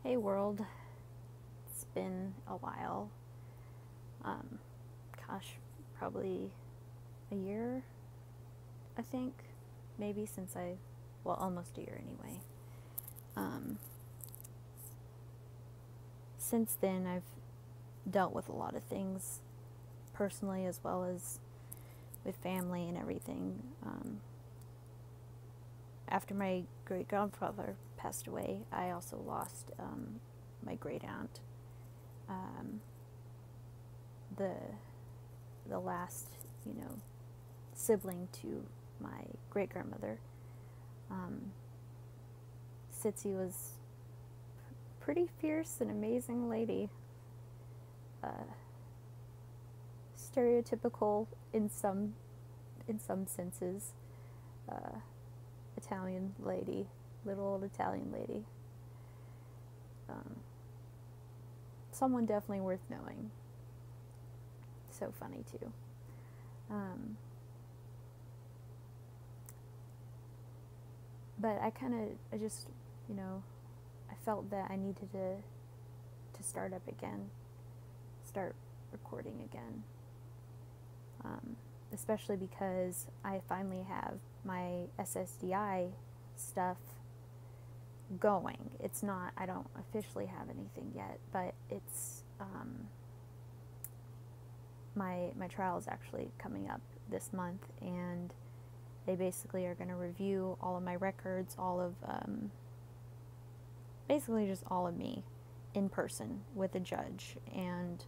Hey world, it's been a while. Um, Gosh, probably a year, I think. Maybe since well, almost a year anyway. Um, since then, I've dealt with a lot of things personally as well as with family and everything. After my great grandfather passed away, I also lost my great aunt. Um, the the last, sibling to my great grandmother. Sitsi was pretty fierce and amazing lady. Stereotypical in some senses. Italian lady, little old Italian lady. Someone definitely worth knowing. So funny too. But I just, I felt that I needed to start up again, start recording again. Especially because I finally have my SSDI stuff going. It's not, I don't officially have anything yet, but it's, my trial is actually coming up this month, and they basically are going to review all of my records, all of, basically just all of me in person with a judge. And,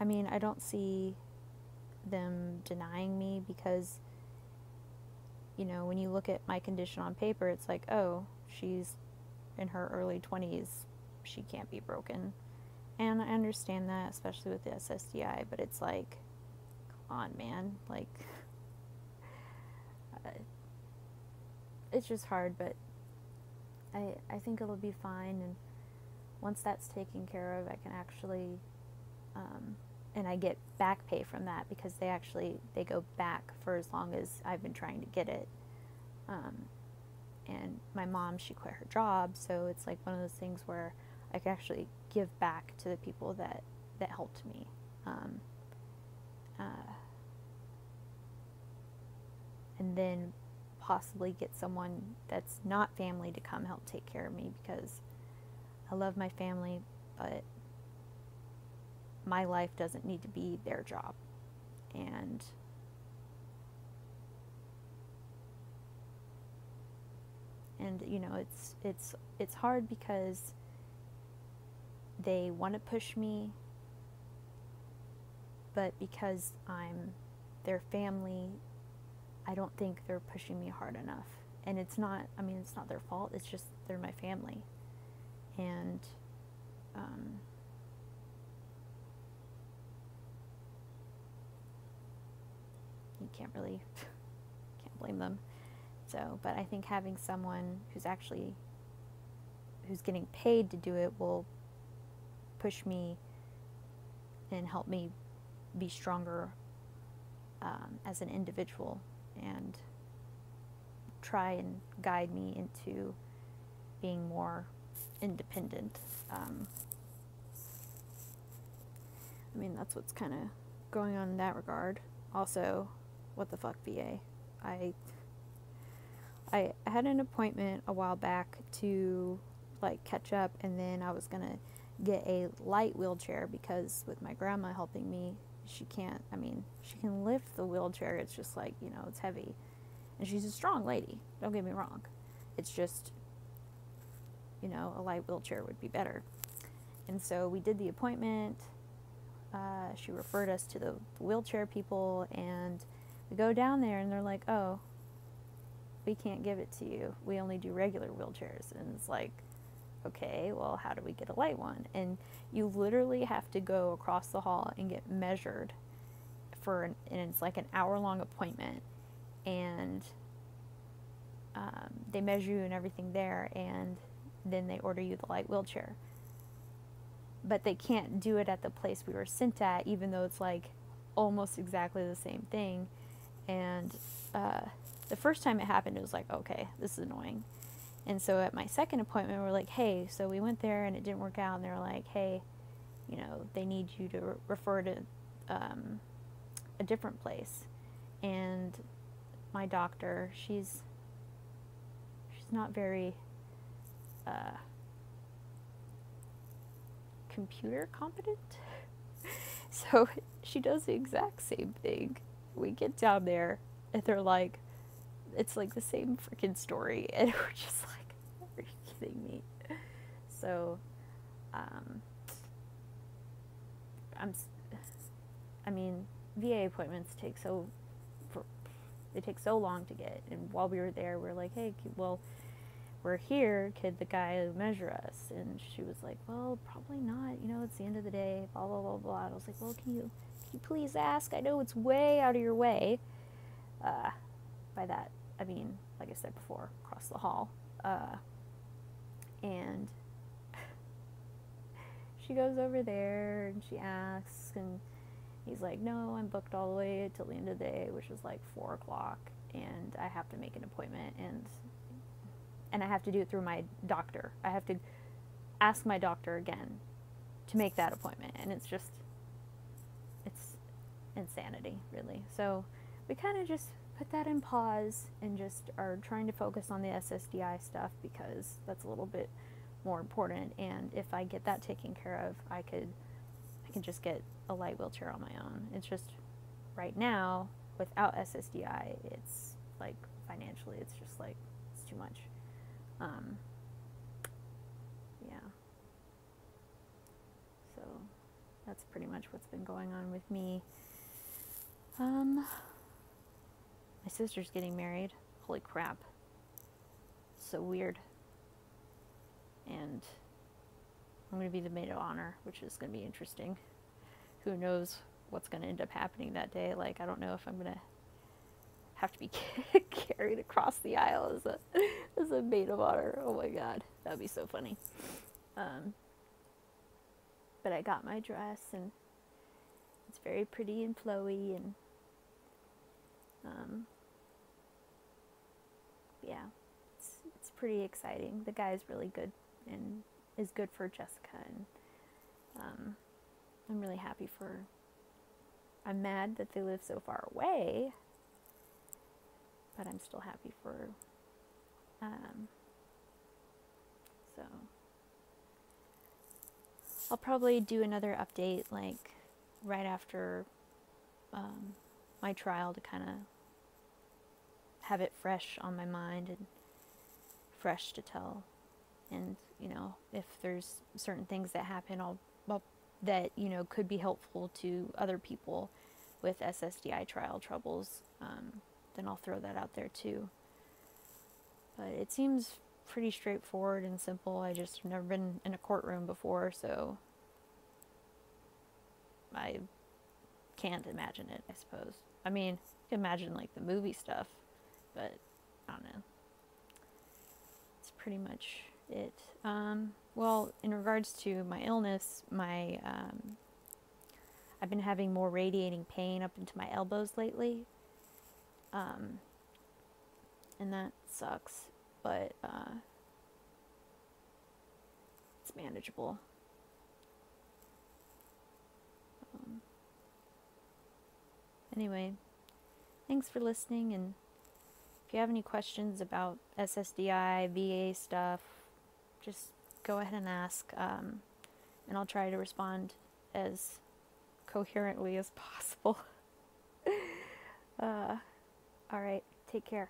I mean, I don't see them denying me because, when you look at my condition on paper, it's like, oh, she's in her early 20s, she can't be broken. And I understand that, especially with the SSDI, but it's like, come on, man, like, it's just hard, but I think it'll be fine, and once that's taken care of, I can actually, and I get back pay from that because they go back for as long as I've been trying to get it. And my mom, she quit her job, so it's like one of those things where I can actually give back to the people that helped me. And then possibly get someone that's not family to come help take care of me, because I love my family, but my life doesn't need to be their job. And it's hard because they want to push me, but because I'm their family, I don't think they're pushing me hard enough. And it's not their fault, it's just they're my family. And you can't blame them. So, but I think having someone who's getting paid to do it will push me and help me be stronger as an individual, and try and guide me into being more independent. That's what's kind of going on in that regard. Also, what the fuck, VA? I had an appointment a while back to catch up, and then I was gonna get a light wheelchair because with my grandma helping me, she can lift the wheelchair. It's just it's heavy, and she's a strong lady, don't get me wrong. It's just, a light wheelchair would be better. And so we did the appointment. She referred us to the wheelchair people, and we go down there, and they're like, oh, we can't give it to you. We only do regular wheelchairs. And it's like, okay, well, how do we get a light one? And you literally have to go across the hall and get measured and it's like an hour-long appointment. And they measure you and everything there, and then they order you the light wheelchair. But they can't do it at the place we were sent at, even though it's almost exactly the same thing. And the first time it happened, it was like, okay, this is annoying. And so at my second appointment, we're like, hey, so we went there and it didn't work out. And they were like, hey, you know, they need you to refer to a different place. And my doctor, she's not very computer competent. So she does the exact same thing. We get down there and they're like, it's like the same freaking story. And we're just like, are you kidding me? So, I mean, VA appointments take so long to get. And while we were there, we're like, hey, well, we're here, could the guy measure us? And she was like, well, probably not, you know, it's the end of the day, blah, blah, blah, blah. And I was like, well, can you please ask? I know it's way out of your way. By that, I mean, like I said before, across the hall. And she goes over there and she asks, and he's like, no, I'm booked all the way till the end of the day, which is like 4 o'clock, and I have to make an appointment, and I have to do it through my doctor. I have to ask my doctor again to make that appointment, and it's insanity, really. So we kind of just put that in pause and just are trying to focus on the SSDI stuff because that's a little bit more important, and if I get that taken care of, I can just get a light wheelchair on my own. It's just right now without SSDI, it's like financially it's just like it's too much. Yeah. So that's pretty much what's been going on with me. My sister's getting married. Holy crap. So weird. And I'm going to be the maid of honor, which is going to be interesting. Who knows what's going to end up happening that day. Like, I don't know if I'm going to have to be carried across the aisle as a maid of honor. Oh my god, that would be so funny. But I got my dress, and it's very pretty and flowy, and yeah, it's pretty exciting. The guy's really good and is good for Jessica, and I'm really happy for her. I'm mad that they live so far away, but I'm still happy for her. So I'll probably do another update like right after my trial to kind of have it fresh on my mind and fresh to tell. And, you know, if there's certain things that happen, that, you know, could be helpful to other people with SSDI trial troubles, then I'll throw that out there too. But it seems pretty straightforward and simple. I just have never been in a courtroom before, so I can't imagine it, I suppose. I mean, imagine like the movie stuff, but I don't know. It's pretty much it. Well, in regards to my illness, I've been having more radiating pain up into my elbows lately, and that sucks, but it's manageable. Anyway, thanks for listening, and if you have any questions about SSDI, VA stuff, just go ahead and ask, and I'll try to respond as coherently as possible. Alright, take care.